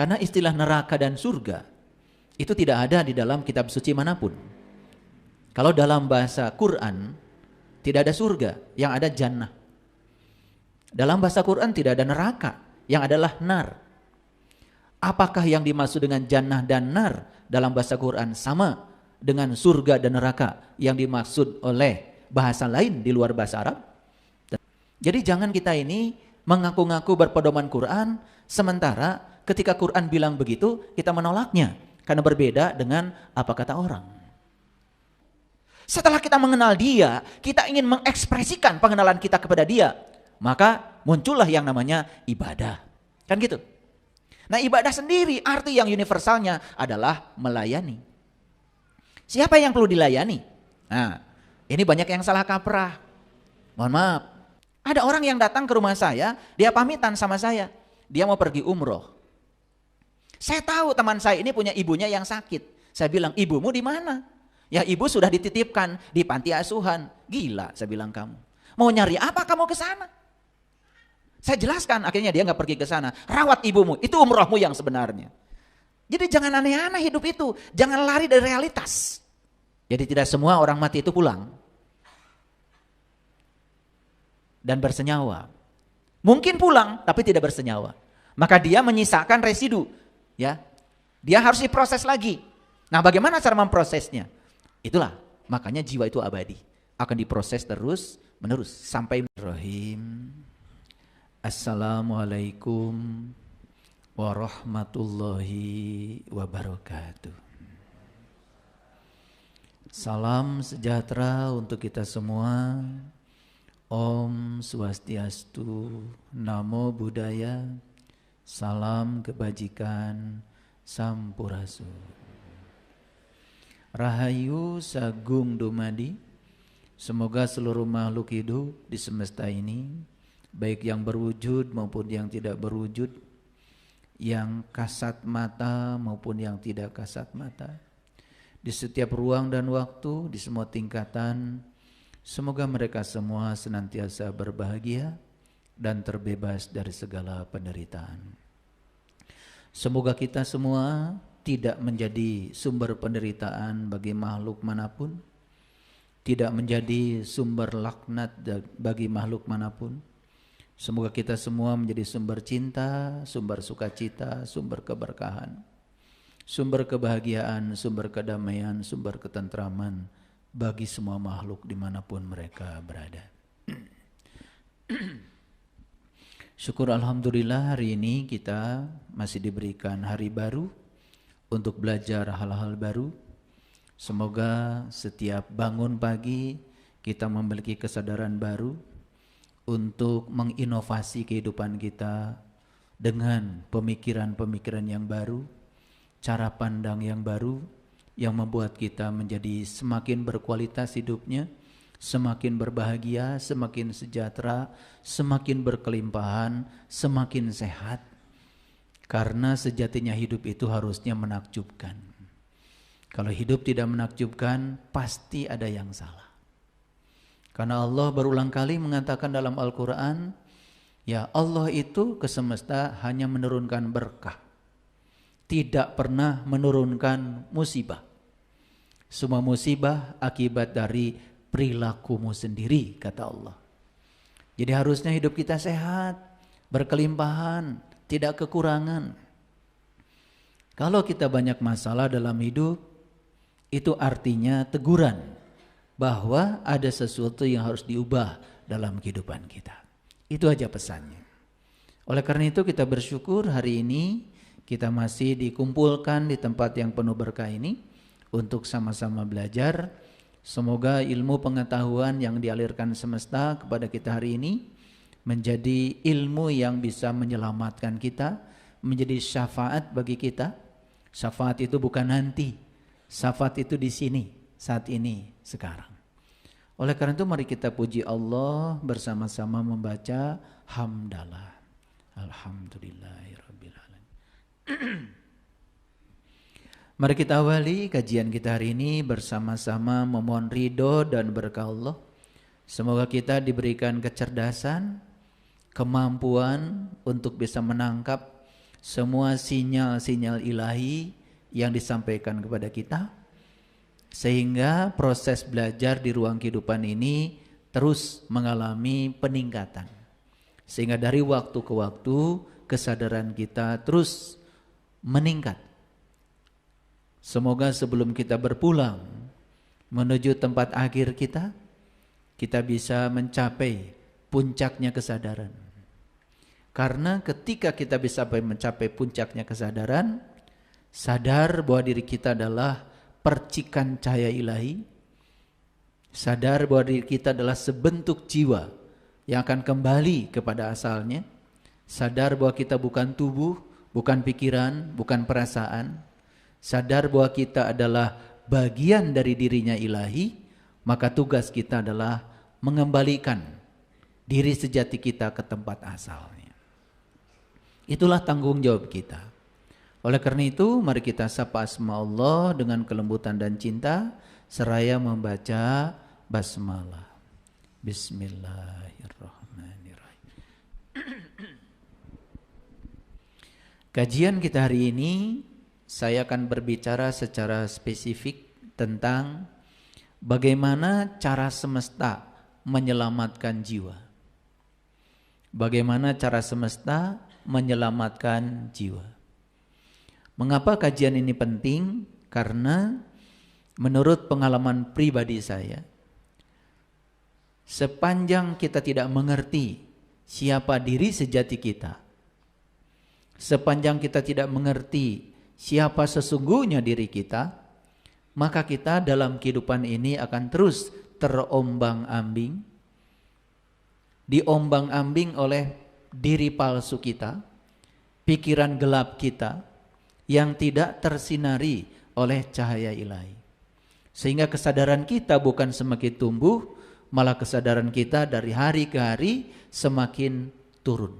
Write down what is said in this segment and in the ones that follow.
Karena istilah neraka dan surga itu tidak ada di dalam kitab suci manapun. Kalau dalam bahasa Quran tidak ada surga, yang ada jannah. Dalam bahasa Quran tidak ada neraka, yang adalah nar. Apakah yang dimaksud dengan jannah dan nar dalam bahasa Quran sama dengan surga dan neraka yang dimaksud oleh bahasa lain di luar bahasa Arab? Jadi jangan kita ini mengaku-ngaku berpedoman Quran, sementara ketika Quran bilang begitu kita menolaknya karena berbeda dengan apa kata orang. Setelah kita mengenal dia, kita ingin mengekspresikan pengenalan kita kepada dia, maka muncullah yang namanya ibadah. Kan gitu. Nah, ibadah sendiri arti yang universalnya adalah melayani. Siapa yang perlu dilayani? Nah, ini banyak yang salah kaprah. Mohon maaf. Ada orang yang datang ke rumah saya, dia pamitan sama saya. Dia mau pergi umroh. Saya tahu teman saya ini punya ibunya yang sakit. Saya bilang, ibumu di mana? Ya, ibu sudah dititipkan di panti asuhan. Gila, saya bilang kamu. Mau nyari apa kamu ke sana? Saya jelaskan, akhirnya dia nggak pergi ke sana. Rawat ibumu, itu umrohmu yang sebenarnya. Jadi jangan aneh-aneh hidup itu. Jangan lari dari realitas. Jadi tidak semua orang mati itu pulang dan bersenyawa. Mungkin pulang tapi tidak bersenyawa. Maka dia menyisakan residu, ya. Dia harus diproses lagi. Nah, bagaimana cara memprosesnya? Itulah makanya jiwa itu abadi, akan diproses terus menerus sampai Rahim. Assalamualaikum warahmatullahi wabarakatuh. Salam sejahtera untuk kita semua. Om Swastiastu, Namo Buddhaya, salam kebajikan, Sampurasun. Rahayu Sagung Dumadi, semoga seluruh makhluk hidup di semesta ini, baik yang berwujud maupun yang tidak berwujud, yang kasat mata maupun yang tidak kasat mata, di setiap ruang dan waktu, di semua tingkatan, semoga mereka semua senantiasa berbahagia dan terbebas dari segala penderitaan. Semoga kita semua tidak menjadi sumber penderitaan bagi makhluk manapun, tidak menjadi sumber laknat bagi makhluk manapun. Semoga kita semua menjadi sumber cinta, sumber sukacita, sumber keberkahan, sumber kebahagiaan, sumber kedamaian, sumber ketentraman bagi semua makhluk dimanapun mereka berada. Syukur alhamdulillah hari ini kita masih diberikan hari baru untuk belajar hal-hal baru. Semoga setiap bangun pagi kita memiliki kesadaran baru untuk menginovasi kehidupan kita dengan pemikiran-pemikiran yang baru, cara pandang yang baru yang membuat kita menjadi semakin berkualitas hidupnya, semakin berbahagia, semakin sejahtera, semakin berkelimpahan, semakin sehat. Karena sejatinya hidup itu harusnya menakjubkan. Kalau hidup tidak menakjubkan, pasti ada yang salah. Karena Allah berulang kali mengatakan dalam Al-Quran, ya Allah itu ke semesta hanya menurunkan berkah, tidak pernah menurunkan musibah. Semua musibah akibat dari perilakumu sendiri, kata Allah. Jadi harusnya hidup kita sehat, berkelimpahan, tidak kekurangan. Kalau kita banyak masalah dalam hidup, itu artinya teguran bahwa ada sesuatu yang harus diubah dalam kehidupan kita. Itu aja pesannya. Oleh karena itu kita bersyukur hari ini kita masih dikumpulkan di tempat yang penuh berkah ini untuk sama-sama belajar. Semoga ilmu pengetahuan yang dialirkan semesta kepada kita hari ini menjadi ilmu yang bisa menyelamatkan kita, menjadi syafaat bagi kita. Syafaat itu bukan nanti, syafaat itu di sini, saat ini, sekarang. Oleh karena itu mari kita puji Allah bersama-sama membaca hamdalah. Alhamdulillahirabbil alamin. Mari kita awali kajian kita hari ini bersama-sama memohon ridho dan berkah Allah. Semoga kita diberikan kecerdasan, kemampuan untuk bisa menangkap semua sinyal-sinyal ilahi yang disampaikan kepada kita, sehingga proses belajar di ruang kehidupan ini terus mengalami peningkatan. Sehingga dari waktu ke waktu kesadaran kita terus meningkat. Semoga sebelum kita berpulang menuju tempat akhir kita bisa mencapai puncaknya kesadaran. Karena ketika kita bisa mencapai puncaknya kesadaran, sadar bahwa diri kita adalah percikan cahaya ilahi, sadar bahwa diri kita adalah sebentuk jiwa yang akan kembali kepada asalnya, sadar bahwa kita bukan tubuh, bukan pikiran, bukan perasaan, sadar bahwa kita adalah bagian dari dirinya ilahi, maka tugas kita adalah mengembalikan diri sejati kita ke tempat asalnya. Itulah tanggung jawab kita. Oleh karena itu, mari kita sapa asma Allah dengan kelembutan dan cinta seraya membaca basmalah. Bismillahirrahmanirrahim. Kajian kita hari ini, saya akan berbicara secara spesifik tentang bagaimana cara semesta menyelamatkan jiwa. Bagaimana cara semesta menyelamatkan jiwa. Mengapa kajian ini penting? Karena menurut pengalaman pribadi saya, sepanjang kita tidak mengerti siapa diri sejati kita, sepanjang kita tidak mengerti siapa sesungguhnya diri kita, maka kita dalam kehidupan ini akan terus terombang-ambing, diombang-ambing oleh diri palsu kita, pikiran gelap kita yang tidak tersinari oleh cahaya ilahi. Sehingga kesadaran kita bukan semakin tumbuh, malah kesadaran kita dari hari ke hari semakin turun.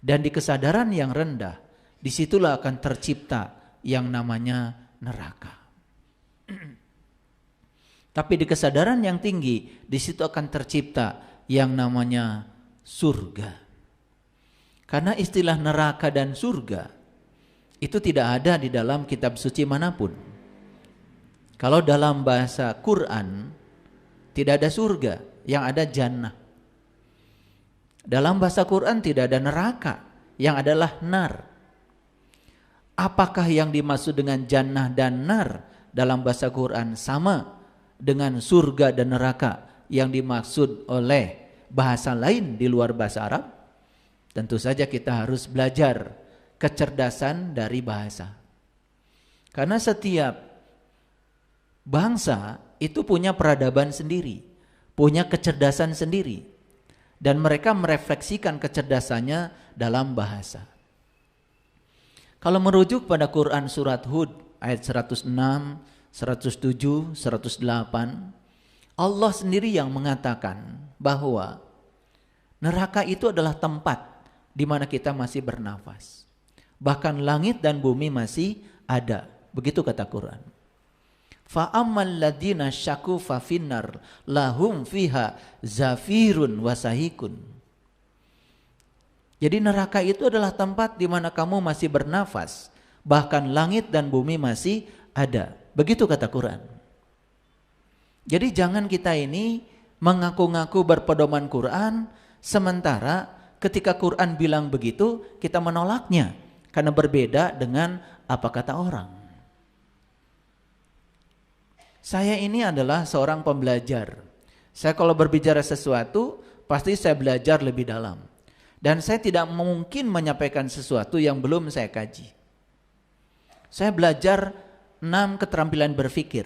Dan di kesadaran yang rendah, disitulah akan tercipta yang namanya neraka. Tapi di kesadaran yang tinggi, disitu akan tercipta yang namanya surga. Karena istilah neraka dan surga itu tidak ada di dalam kitab suci manapun. Kalau dalam bahasa Quran tidak ada surga, yang ada jannah. Dalam bahasa Quran tidak ada neraka, yang adalah nar. Apakah yang dimaksud dengan jannah dan nar dalam bahasa Quran sama dengan surga dan neraka yang dimaksud oleh bahasa lain di luar bahasa Arab? Tentu saja kita harus belajar kecerdasan dari bahasa. Karena setiap bangsa itu punya peradaban sendiri, punya kecerdasan sendiri, dan mereka merefleksikan kecerdasannya dalam bahasa. Kalau merujuk pada Quran surat Hud ayat 106, 107, 108, Allah sendiri yang mengatakan bahwa neraka itu adalah tempat di mana kita masih bernafas. Bahkan langit dan bumi masih ada. Begitu kata Quran. Fa ammal ladzina syaku fa finnar lahum fiha zafirun wasahikun. Jadi neraka itu adalah tempat di mana kamu masih bernafas, bahkan langit dan bumi masih ada. Begitu kata Quran. Jadi jangan kita ini mengaku-ngaku berpedoman Quran, sementara ketika Quran bilang begitu, kita menolaknya karena berbeda dengan apa kata orang. Saya ini adalah seorang pembelajar. Saya kalau berbicara sesuatu, pasti saya belajar lebih dalam. Dan saya tidak mungkin menyampaikan sesuatu yang belum saya kaji. Saya belajar 6 keterampilan berpikir.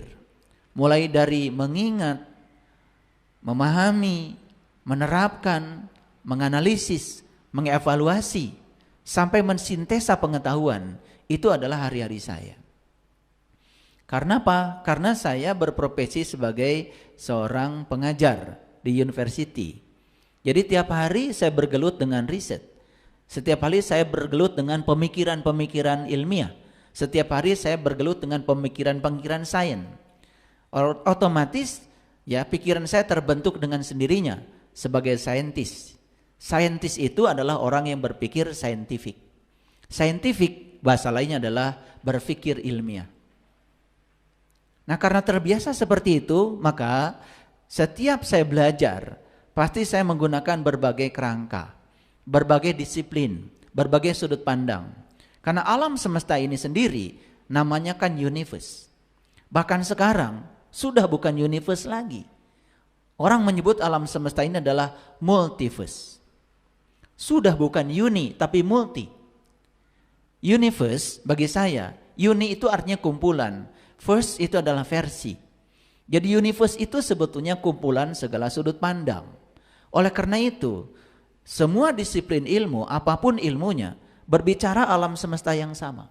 Mulai dari mengingat, memahami, menerapkan, menganalisis, mengevaluasi, sampai mensintesa pengetahuan. Itu adalah hari-hari saya. Karena apa? Karena saya berprofesi sebagai seorang pengajar di university. Jadi tiap hari saya bergelut dengan riset. Setiap hari saya bergelut dengan pemikiran-pemikiran ilmiah. Setiap hari saya bergelut dengan pemikiran-pemikiran sains. Otomatis ya pikiran saya terbentuk dengan sendirinya sebagai saintis. Saintis itu adalah orang yang berpikir saintifik. Scientific bahasa lainnya adalah berpikir ilmiah. Nah, karena terbiasa seperti itu, maka setiap saya belajar, pasti saya menggunakan berbagai kerangka, berbagai disiplin, berbagai sudut pandang. Karena alam semesta ini sendiri namanya kan universe. Bahkan sekarang sudah bukan universe lagi. Orang menyebut alam semesta ini adalah multiverse. Sudah bukan uni tapi multi. Universe bagi saya, uni itu artinya kumpulan. First itu adalah versi. Jadi universe itu sebetulnya kumpulan segala sudut pandang. Oleh karena itu, semua disiplin ilmu, apapun ilmunya, berbicara alam semesta yang sama.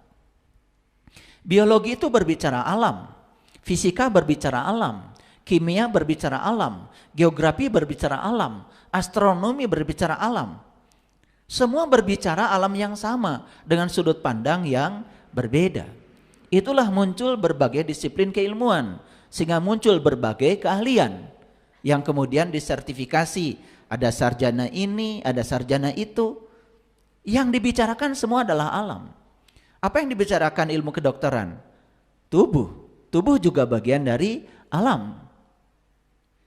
Biologi itu berbicara alam, fisika berbicara alam, kimia berbicara alam, geografi berbicara alam, astronomi berbicara alam. Semua berbicara alam yang sama dengan sudut pandang yang berbeda. Itulah muncul berbagai disiplin keilmuan, sehingga muncul berbagai keahlian yang kemudian disertifikasi. Ada sarjana ini, ada sarjana itu. Yang dibicarakan semua adalah alam. Apa yang dibicarakan ilmu kedokteran? Tubuh. Tubuh juga bagian dari alam.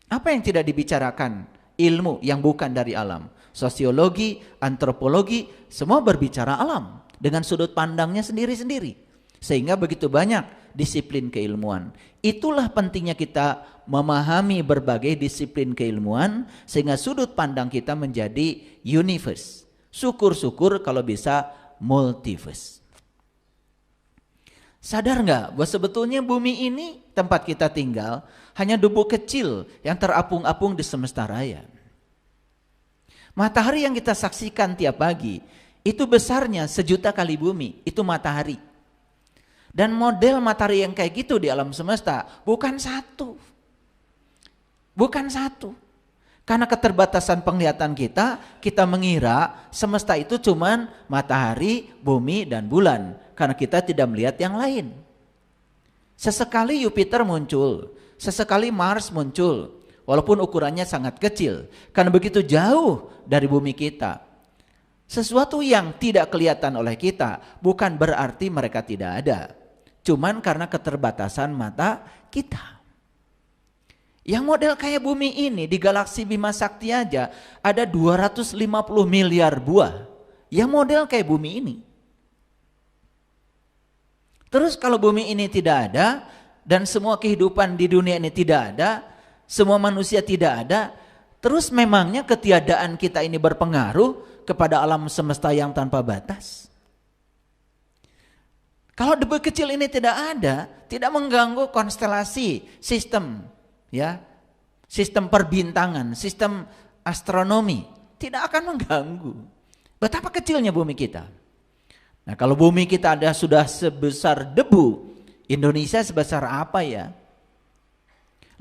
Apa yang tidak dibicarakan? Ilmu yang bukan dari alam. Sosiologi, antropologi, semua berbicara alam dengan sudut pandangnya sendiri-sendiri. Sehingga begitu banyak disiplin keilmuan. Itulah pentingnya kita memahami berbagai disiplin keilmuan sehingga sudut pandang kita menjadi universe. Syukur-syukur kalau bisa multiverse. Sadar nggak bahwa sebetulnya bumi ini tempat kita tinggal hanya debu kecil yang terapung-apung di semesta raya. Matahari yang kita saksikan tiap pagi itu besarnya 1.000.000 kali bumi, itu matahari. Dan model matahari yang kayak gitu di alam semesta bukan satu. Bukan satu. Karena keterbatasan penglihatan kita mengira semesta itu cuman matahari, bumi, dan bulan. Karena kita tidak melihat yang lain. Sesekali Jupiter muncul, sesekali Mars muncul. Walaupun ukurannya sangat kecil. Karena begitu jauh dari bumi kita. Sesuatu yang tidak kelihatan oleh kita bukan berarti mereka tidak ada. Cuman karena keterbatasan mata kita. Yang model kayak bumi ini di galaksi Bima Sakti aja ada 250 miliar buah. Yang model kayak bumi ini. Terus kalau bumi ini tidak ada dan semua kehidupan di dunia ini tidak ada, semua manusia tidak ada, terus memangnya ketiadaan kita ini berpengaruh kepada alam semesta yang tanpa batas? Kalau debu kecil ini tidak ada, tidak mengganggu konstelasi sistem, ya, sistem perbintangan, sistem astronomi, tidak akan mengganggu. Betapa kecilnya bumi kita. Nah, kalau bumi kita ada sudah sebesar debu, Indonesia sebesar apa ya?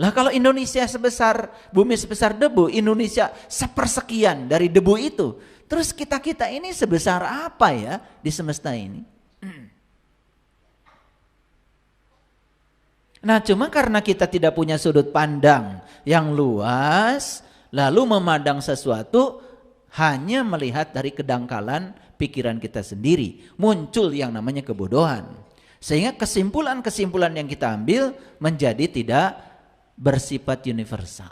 Lah kalau Indonesia sebesar bumi sebesar debu, Indonesia sepersekian dari debu itu, terus kita ini sebesar apa ya di semesta ini? Nah, cuma karena kita tidak punya sudut pandang yang luas, lalu memandang sesuatu hanya melihat dari kedangkalan pikiran kita sendiri, muncul yang namanya kebodohan. Sehingga kesimpulan-kesimpulan yang kita ambil menjadi tidak bersifat universal.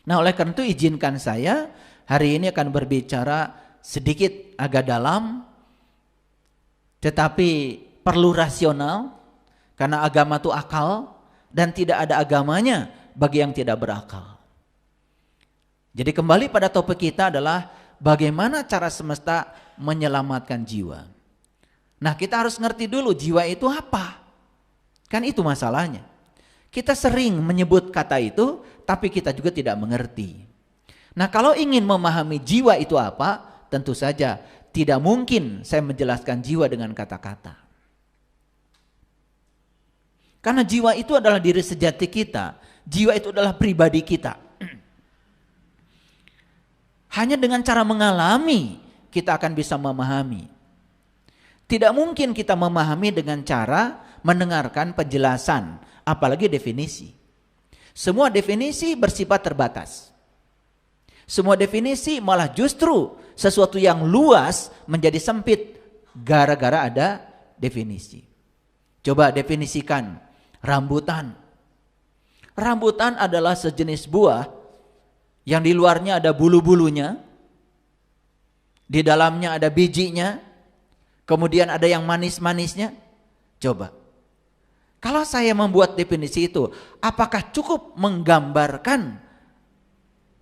Nah, oleh karena itu izinkan saya hari ini akan berbicara sedikit agak dalam, tetapi perlu rasional. Karena agama itu akal dan tidak ada agamanya bagi yang tidak berakal. Jadi kembali pada topik kita adalah bagaimana cara semesta menyelamatkan jiwa. Nah, kita harus ngerti dulu jiwa itu apa. Kan itu masalahnya. Kita sering menyebut kata itu tapi kita juga tidak mengerti. Nah, kalau ingin memahami jiwa itu apa, tentu saja tidak mungkin saya menjelaskan jiwa dengan kata-kata. Karena jiwa itu adalah diri sejati kita. Jiwa itu adalah pribadi kita. Hanya dengan cara mengalami kita akan bisa memahami. Tidak mungkin kita memahami dengan cara mendengarkan penjelasan, apalagi definisi. Semua definisi bersifat terbatas. Semua definisi malah justru sesuatu yang luas menjadi sempit gara-gara ada definisi. Coba definisikan rambutan. Rambutan adalah sejenis buah yang di luarnya ada bulu-bulunya, di dalamnya ada bijinya, kemudian ada yang manis-manisnya. Coba, kalau saya membuat definisi itu, apakah cukup menggambarkan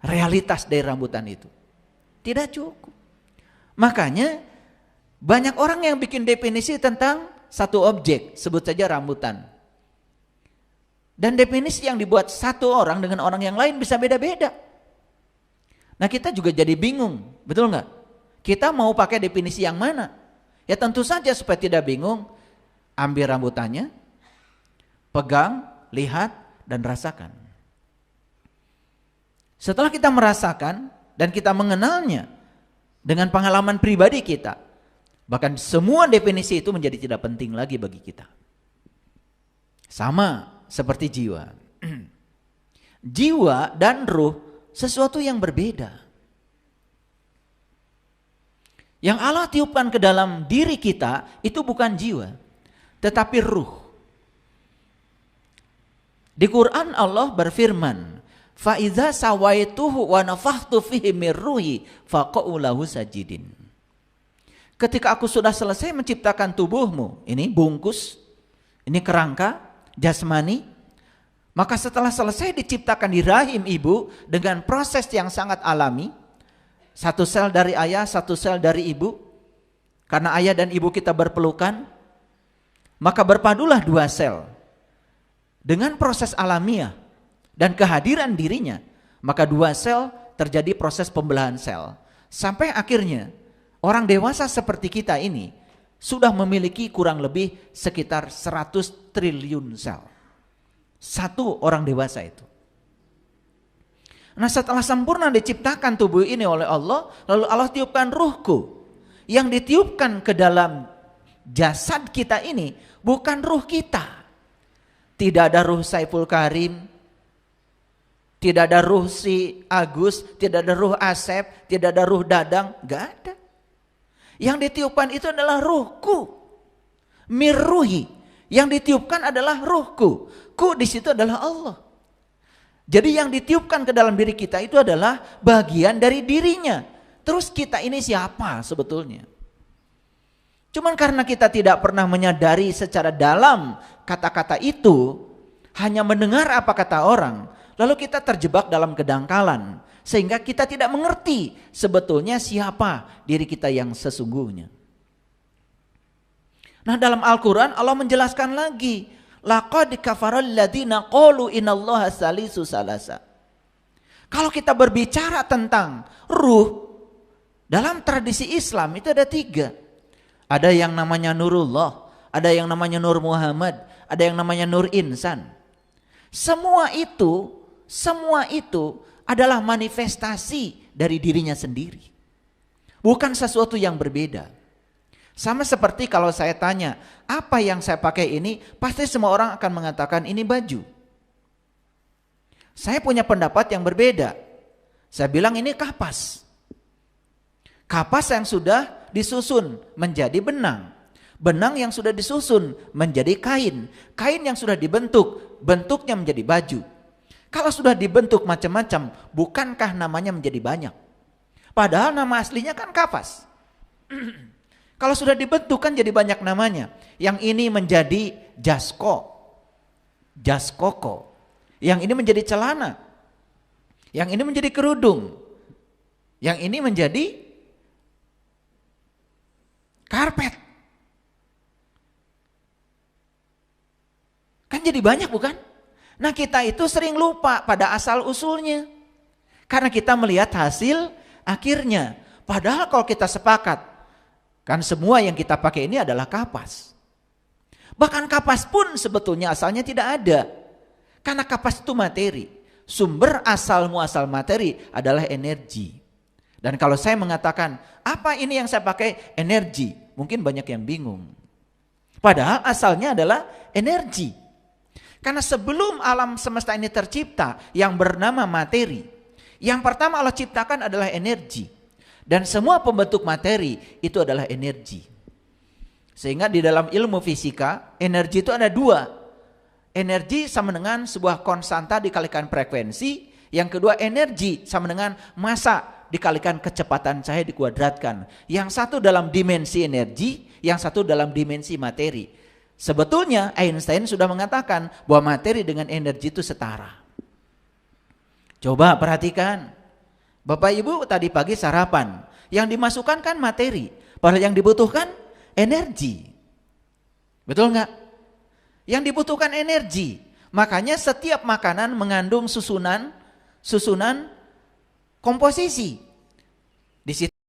realitas dari rambutan itu? Tidak cukup. Makanya banyak orang yang bikin definisi tentang satu objek, sebut saja rambutan. Dan definisi yang dibuat satu orang dengan orang yang lain bisa beda-beda. Nah, kita juga jadi bingung, betul nggak? Kita mau pakai definisi yang mana? Ya tentu saja supaya tidak bingung, ambil rambutannya, pegang, lihat, dan rasakan. Setelah kita merasakan dan kita mengenalnya dengan pengalaman pribadi kita, bahkan semua definisi itu menjadi tidak penting lagi bagi kita. Sama seperti jiwa. Jiwa dan ruh sesuatu yang berbeda. Yang Allah tiupkan ke dalam diri kita itu bukan jiwa, tetapi ruh. Di Quran Allah berfirman, fa iza sawaituhu wa nafakhtu fihi mir ruhi faqa'u lahu sajidin. Ketika aku sudah selesai menciptakan tubuhmu, ini bungkus, ini kerangka jasmani, maka setelah selesai diciptakan di rahim ibu dengan proses yang sangat alami, satu sel dari ayah, satu sel dari ibu, karena ayah dan ibu kita berpelukan, maka berpadulah dua sel. Dengan proses alamiah dan kehadiran dirinya, maka dua sel terjadi proses pembelahan sel. Sampai akhirnya orang dewasa seperti kita ini sudah memiliki kurang lebih sekitar 100 triliun sel. Satu orang dewasa itu. Nah, setelah sempurna diciptakan tubuh ini oleh Allah, lalu Allah tiupkan ruhku. Yang ditiupkan ke dalam jasad kita ini bukan ruh kita. Tidak ada ruh Saiful Karim, tidak ada ruh si Agus, tidak ada ruh Asep, tidak ada ruh Dadang, gak ada. Yang ditiupkan itu adalah ruhku, mirruhi. Yang ditiupkan adalah ruhku, ku di situ adalah Allah. Jadi yang ditiupkan ke dalam diri kita itu adalah bagian dari dirinya. Terus kita ini siapa sebetulnya? Cuman karena kita tidak pernah menyadari secara dalam kata-kata itu, hanya mendengar apa kata orang, lalu kita terjebak dalam kedangkalan. Sehingga kita tidak mengerti sebetulnya siapa diri kita yang sesungguhnya. Nah, dalam Al-Quran Allah menjelaskan lagi, laqad kafaral ladzina qalu innallaha salisu salasa. Kalau kita berbicara tentang ruh, dalam tradisi Islam itu ada 3. Ada yang namanya Nurullah, ada yang namanya Nur Muhammad, ada yang namanya Nur Insan. Semua itu adalah manifestasi dari dirinya sendiri. Bukan sesuatu yang berbeda. Sama seperti kalau saya tanya, apa yang saya pakai ini? Pasti semua orang akan mengatakan ini baju. Saya punya pendapat yang berbeda. Saya bilang ini kapas. Kapas yang sudah disusun menjadi benang. Benang yang sudah disusun menjadi kain. Kain yang sudah dibentuk, bentuknya menjadi baju. Kalau sudah dibentuk macam-macam, bukankah namanya menjadi banyak? Padahal nama aslinya kan kapas. Kalau sudah dibentuk kan jadi banyak namanya. Yang ini menjadi jaskoko. Yang ini menjadi celana. Yang ini menjadi kerudung. Yang ini menjadi karpet. Kan jadi banyak bukan? Nah, kita itu sering lupa pada asal usulnya. Karena kita melihat hasil akhirnya. Padahal kalau kita sepakat, kan semua yang kita pakai ini adalah kapas. Bahkan kapas pun sebetulnya asalnya tidak ada. Karena kapas itu materi. Sumber asal muasal materi adalah energi. Dan kalau saya mengatakan, apa ini yang saya pakai? Energi. Mungkin banyak yang bingung. Padahal asalnya adalah energi. Karena sebelum alam semesta ini tercipta yang bernama materi, Yang pertama Allah ciptakan adalah energi. Dan semua pembentuk materi itu adalah energi. Sehingga di dalam ilmu fisika, energi itu ada dua. Energi sama dengan sebuah konstanta dikalikan frekuensi. Yang kedua, energi sama dengan massa dikalikan kecepatan cahaya dikuadratkan. Yang satu dalam dimensi energi, yang satu dalam dimensi materi. Sebetulnya Einstein sudah mengatakan bahwa materi dengan energi itu setara. Coba perhatikan, Bapak Ibu tadi pagi sarapan, yang dimasukkan kan materi, padahal yang dibutuhkan energi. Betul nggak? Yang dibutuhkan energi. Makanya setiap makanan mengandung susunan komposisi. Di situ